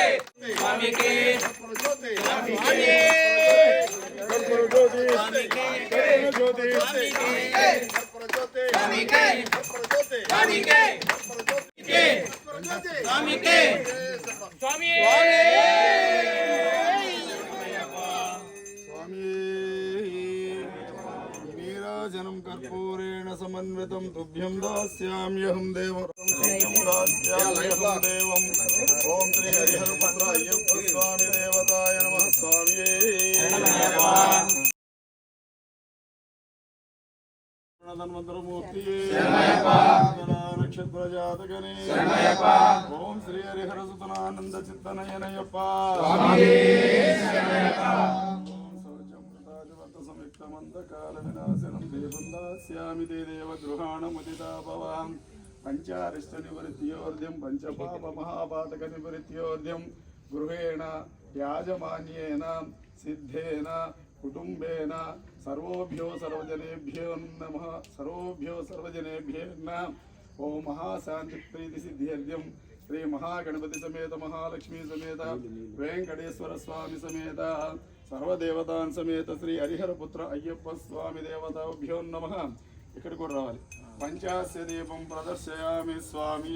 స్వామికే కర్పూర జ్యోతి స్వామికే కర్పూర జ్యోతి స్వామికే కర్పూర జ్యోతి స్వామికే కర్పూర జ్యోతి స్వామికే కర్పూర జ్యోతి స్వామికే కర్పూర జ్యోతి స్వామికే స్వామి స్వామి నీరాజనం కర్పూరేణ సమన్వితం తుభ్యం దాస్యామ్యహం దేవం దాస్యామ్యహం దేవం ఓం శ్రీ హరిహరపుత్ర అయ్యప్ప స్వామి దేవతాయ నమః స్వామియే ధన్వంతరమూర్తియే నక్షత్ర జాతకనే ఓం శ్రీ హరిహరసుతనానంద చిత్తనయనయప్ప సంయుక్తమంతకాల వినాశనం దేవం దాస్యామి తే దేవ గృహాణముదితా భవాం పంచారిష్ట నివృత్యోర్ధ్యం పంచపాప మహాపాతక నివృత్యోర్ధ్యం గృహేణ యాజమాన్యేన సిద్ధేన కుటుంబేన సర్వోభ్యో సర్వజనేభ్యో నమః సర్వోభ్యో సర్వజనేభ్యో నమః ఓం మహాశాంతి ప్రీతి సిద్ధ్యర్థం శ్రీ మహాగణపతి సమేత మహాలక్ష్మీ సమేత వెంకటేశ్వర స్వామి సమేత సర్వదేవతాన్ సమేత శ్రీ హరిహరపుత్ర అయ్యప్ప స్వామి దేవతాభ్యో నమః. ఇక్కడ కూడా రావాలి. పంచాస్య దీపం ప్రదర్శయామి స్వామి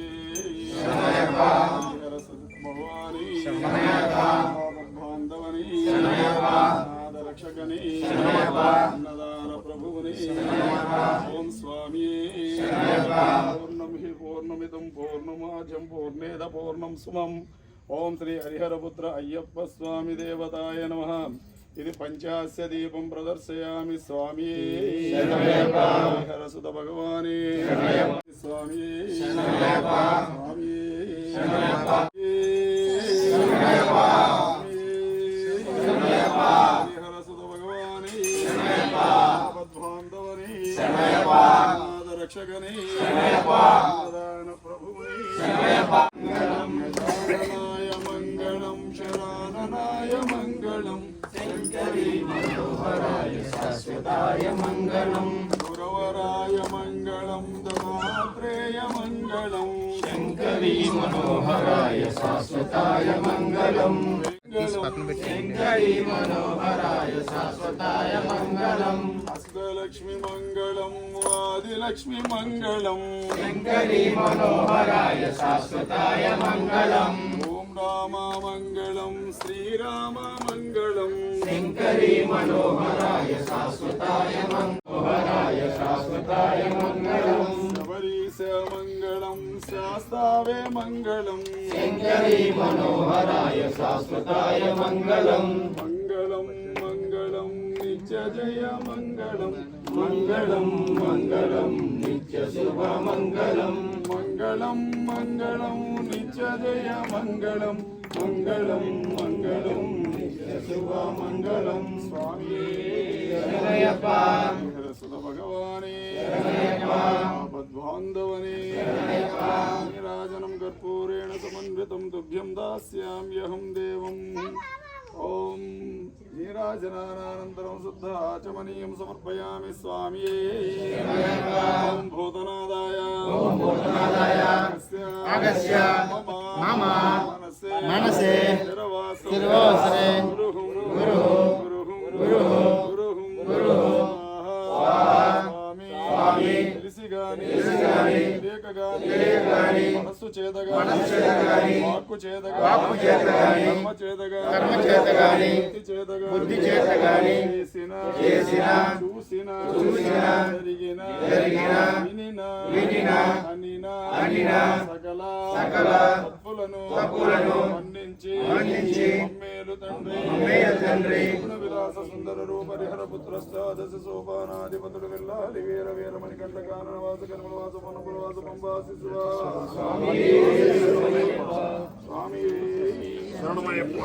భగవాని బాంధవని రక్షకని అన్నదాన ప్రభువుని ఓం స్వామి పూర్ణం హి పూర్ణమిదం పూర్ణమాజం పూర్ణేద పూర్ణం సుమం. ఓం శ్రీ హరిహరపుత్ర అయ్యప్ప స్వామి దేవతాయ నమః. ఇది పంచాస్య దీపం ప్రదర్శయామి స్వామి హరిహరసుత భగవాని స్వామి స్వామి హరిహరసుత భగవాని బాంధవని రక్షకని ప్రభుని మంగళం శరణాయ మంగళం శంకరీ మనోహరాయ శాశ్వతాయ మంగళం గురవరాయ మంగళం దత్తాత్రేయ మంగళం శంకరీ మనోహరాయ శాశ్వతాయ మంగళం శంకరీ మనోహరాయ శాశ్వతాయ మంగళం అష్టలక్ష్మి మంగళం ఆదిలక్ష్మి మంగళం శంకరీ మనోహరాయ శాశ్వతాయ మంగళం ఓం రామ మంగళం శ్రీరామ మంగళం శంకరీ మనోహరాయ శాశ్వతాయ మనోహరాయ శాశ్వతాయ మంగళం శబరీశ మంగళం శాస్తావే మంగళం శంకరీ మనోహరాయ శాశ్వతాయ మంగళం మంగళం మంగళం నిత్య జయ మంగళం మంగళం మంగళం నిత్య శుభ మంగళం మంగళం మంగళం నిత్య జయ మంగళం మంగళం మంగళం నిత్య శుభ మంగళం స్వామి శరణయ్యప్ప సుత భగవానే ఆపద్బాంధవనే నీరాజనం కర్పూరేణ సమన్వితం తుభ్యం దాస్యామ్యహం దేవం. ఓం నీరాజనానంతరం శుద్ధ ఆచమనీయం సమర్పయామి స్వామియే. ఓం భూతనాదాయ అగస్య మమ మనసే స్థిరవాసరే గురుహుం స్వామి తెలిసిగాని తెలియకగాని మనస్సు చేతగాని వాక్కు చేతగాని కర్మ చేతగాని బుద్ధి చేతగాని చేసిన చూసిన జరిగిన వినిన అనిన సకల తప్పులను మన్నించి మమ్మేలు తండ్రి గుణ విలాస సుందర రూప హరిహర పుత్రస్తాదశ సోపానాధిపతుడు వెళ్ళాలి వీర వీరమణి కంట కానన వాస కర్మల వాస పనుల వాస పంబా శిశువా స్వామి శరణమయ్యప్ప